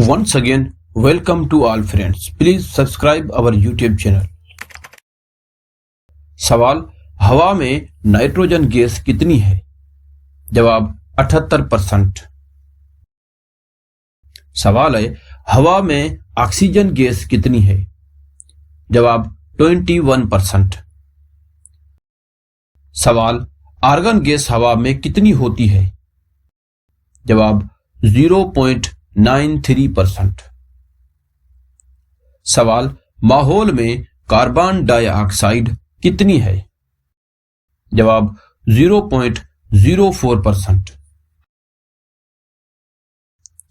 Once again, welcome to all friends. Please subscribe our YouTube channel. सवाल, हवा में nitrogen gas कितनी है? जवाब 78%। सवाल है, हवा में ऑक्सीजन गैस कितनी है? जवाब 21%। सवाल, आर्गन गैस हवा में कितनी होती है? जवाब 0.93%। सवाल, माहौल में कार्बन डाइऑक्साइड कितनी है? जवाब 0.04%।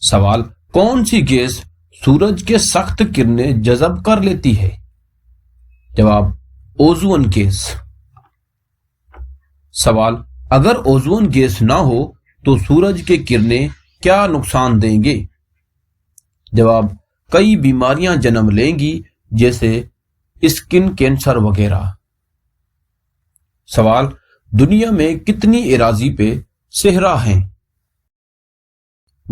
सवाल, कौन सी गैस सूरज के सख्त किरणें जज़ब कर लेती है? जवाब ओजोन गैस। सवाल, अगर ओजोन गैस ना हो तो सूरज के किरणें क्या नुकसान देंगे? जवाब कई बीमारियां जन्म लेंगी, जैसे स्किन कैंसर वगैरह। सवाल, दुनिया में कितनी एराजी पे सहरा हैं?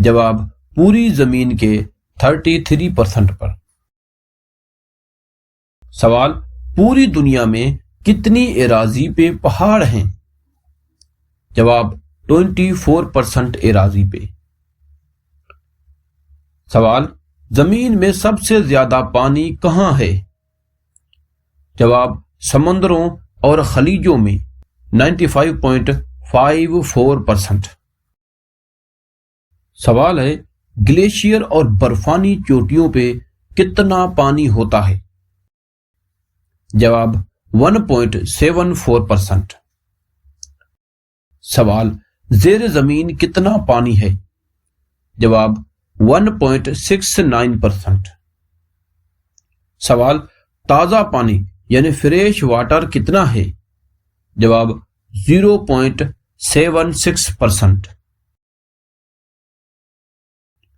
जवाब पूरी जमीन के 33% पर। सवाल, पूरी दुनिया में कितनी एराजी पे पहाड़ हैं? जवाब 24% एराजी पे। सवाल, जमीन में सबसे ज्यादा पानी कहां है? जवाब समंदरों और खलीजों में 95.54%। सवाल है, ग्लेशियर और बर्फानी चोटियों पे कितना पानी होता है? जवाब 1.74%। सवाल, जेर जमीन कितना पानी है? जवाब 1.69%। सवाल, ताजा पानी यानी फ्रेश वाटर कितना है? जवाब 0.76%।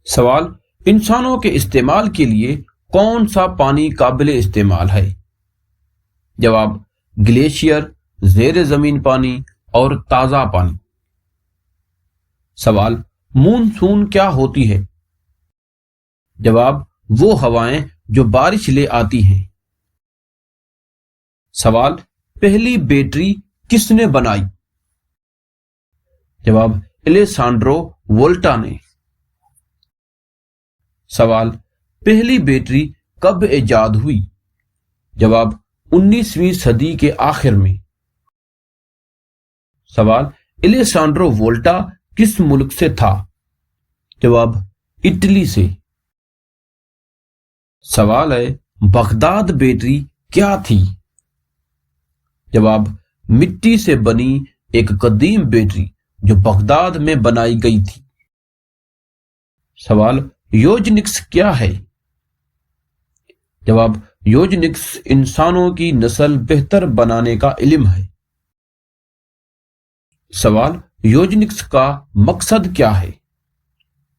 सवाल, इंसानों के इस्तेमाल के लिए कौन सा पानी काबिल इस्तेमाल है? जवाब ग्लेशियर, जेर जमीन पानी और ताजा पानी। सवाल, मूनसून क्या होती है? जवाब वो हवाएं जो बारिश ले आती हैं। सवाल, पहली बैटरी किसने बनाई? जवाब एलेसांड्रो वोल्टा ने। सवाल, पहली बैटरी कब इजाद हुई? जवाब 19वीं सदी के आखिर में। सवाल, एलेसांड्रो वोल्टा किस मुल्क से था? जवाब इटली से। सवाल है, बगदाद बैटरी क्या थी? जवाब मिट्टी से बनी एक कदीम बैटरी जो बगदाद में बनाई गई थी। सवाल, यूजेनिक्स क्या है? जवाब यूजेनिक्स इंसानों की नस्ल बेहतर बनाने का इल्म है। सवाल, यूजेनिक्स का मकसद क्या है?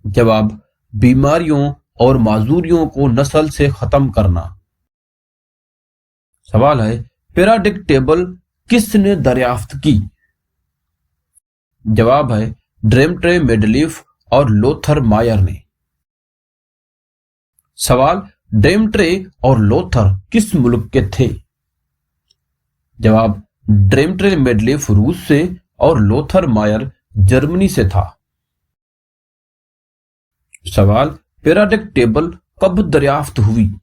जवाब बीमारियों और माजूरियों को नस्ल से खत्म करना। सवाल है, पीरियोडिक टेबल किसने दरियाफ्त की? जवाब है ड्रेमट्रे मेंडलीफ और लोथर मायर ने। सवाल, ड्रेमट्रे और लोथर किस मुल्क के थे? जवाब ड्रेमट्रे मेंडलीफ रूस से और लोथर मायर जर्मनी से था। सवाल, पीरियोडिक टेबल कब दरियाफ्त हुई?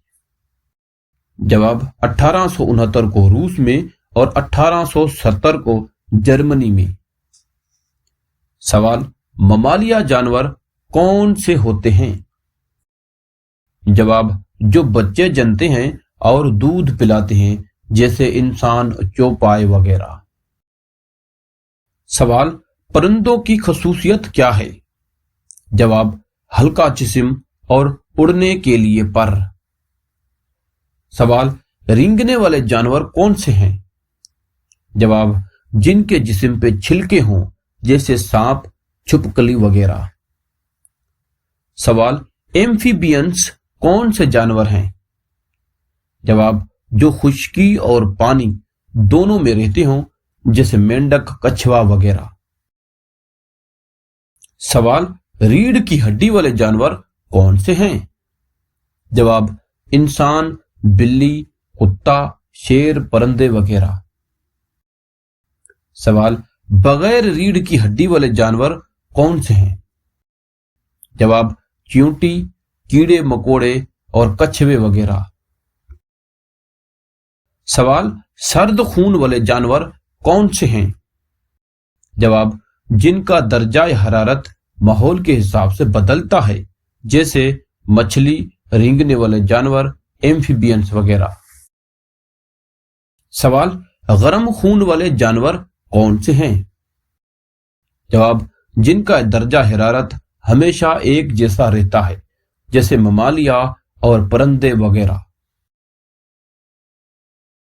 जवाब 1869 को रूस में और 1870 को जर्मनी में। सवाल, ममालिया जानवर कौन से होते हैं? जवाब जो बच्चे जनते हैं और दूध पिलाते हैं, जैसे इंसान, चौपाई वगैरह। सवाल, परिंदों की खसूसियत क्या है? जवाब हल्का जिस्म और उड़ने के लिए पर। सवाल, रेंगने वाले जानवर कौन से हैं? जवाब जिनके जिस्म पे छिलके हों, जैसे सांप, छिपकली वगैरह। सवाल, एम्फीबियंस कौन से जानवर हैं? जवाब जो खुश्की और पानी दोनों में रहते हों, जैसे मेंढक, कछुआ वगैरह। सवाल, रीढ़ की हड्डी वाले जानवर कौन से हैं? جواب انسان، بلی، کتا، شیر، پرندے وغیرہ۔ سوال بغیر ریڑھ کی ہڈی والے جانور کون سے ہیں؟ جواب چیونٹی، کیڑے مکوڑے اور کچھوے وغیرہ۔ سوال سرد خون والے جانور کون سے ہیں؟ جواب جن کا درجہ حرارت ماحول کے حساب سے بدلتا ہے، جیسے مچھلی، رینگنے والے جانور، ایمفیبینس وغیرہ۔ سوال گرم خون والے جانور کون سے ہیں؟ جواب جن کا درجہ حرارت ہمیشہ ایک جیسا رہتا ہے، جیسے ممالیہ اور پرندے وغیرہ۔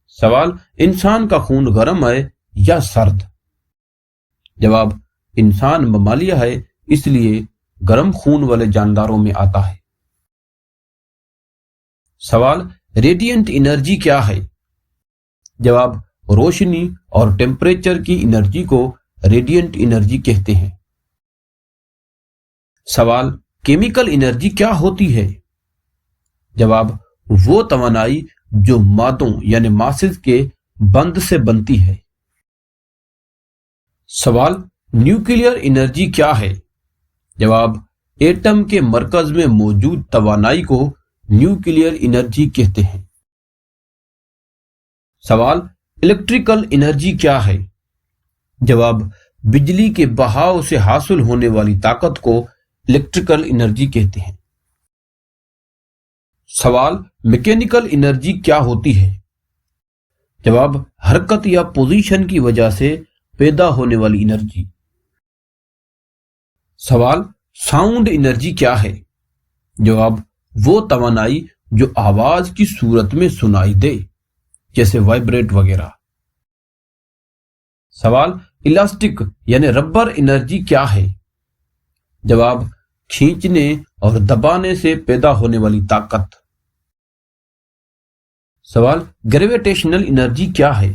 سوال انسان کا خون گرم ہے یا سرد؟ جواب انسان ممالیہ ہے، اس لیے گرم خون والے جانداروں میں آتا ہے۔ سوال ریڈینٹ انرجی کیا ہے؟ جواب روشنی اور ٹیمپریچر کی انرجی کو ریڈینٹ انرجی کہتے ہیں۔ سوال کیمیکل انرجی کیا ہوتی ہے؟ جواب وہ توانائی جو مادوں یعنی ماسز کے بند سے بنتی ہے۔ سوال نیوکلیئر انرجی کیا ہے؟ جواب ایٹم کے مرکز میں موجود توانائی کو نیوکلیئر انرجی کہتے ہیں۔ سوال الیکٹریکل انرجی کیا ہے؟ جواب بجلی کے بہاؤ سے حاصل ہونے والی طاقت کو الیکٹریکل انرجی کہتے ہیں۔ سوال میکینیکل انرجی کیا ہوتی ہے؟ جواب حرکت یا پوزیشن کی وجہ سے پیدا ہونے والی انرجی۔ سوال ساؤنڈ انرجی کیا ہے؟ جواب وہ توانائی جو آواز کی صورت میں سنائی دے، جیسے وائبریٹ وغیرہ۔ سوال الاسٹک یعنی ربر انرجی کیا ہے؟ جواب کھینچنے اور دبانے سے پیدا ہونے والی طاقت۔ سوال گریویٹیشنل انرجی کیا ہے؟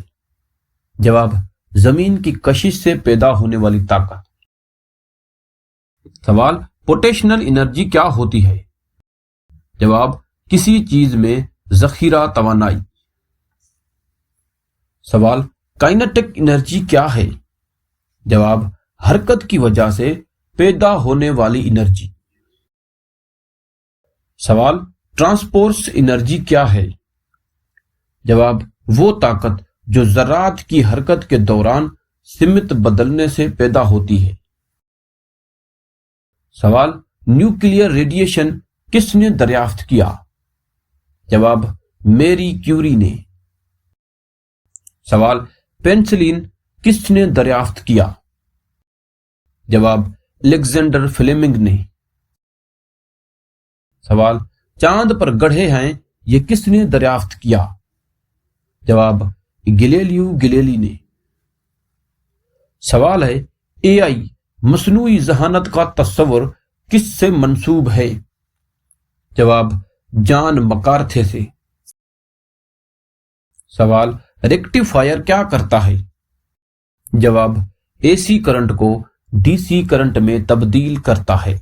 جواب زمین کی کشش سے پیدا ہونے والی طاقت۔ سوال پوٹینشیل انرجی کیا ہوتی ہے؟ جواب کسی چیز میں ذخیرہ توانائی۔ سوال کائنیٹک انرجی کیا ہے؟ جواب حرکت کی وجہ سے پیدا ہونے والی انرجی۔ سوال ٹرانسپورس انرجی کیا ہے؟ جواب وہ طاقت جو ذرات کی حرکت کے دوران سمت بدلنے سے پیدا ہوتی ہے۔ سوال نیوکلیئر ریڈیشن کس نے دریافت کیا؟ جواب میری کیوری نے۔ سوال پینسلین کس نے دریافت کیا؟ جواب الیگزینڈر فلیمنگ نے۔ سوال چاند پر گڑھے ہیں یہ کس نے دریافت کیا؟ جواب گلیلیو گلیلی نے۔ سوال ہے اے آئی مصنوعی ذہانت کا تصور کس سے منسوب ہے؟ جواب جان مکارتھے سے۔ سوال ریکٹیفائر کیا کرتا ہے؟ جواب اے سی کرنٹ کو ڈی سی کرنٹ میں تبدیل کرتا ہے۔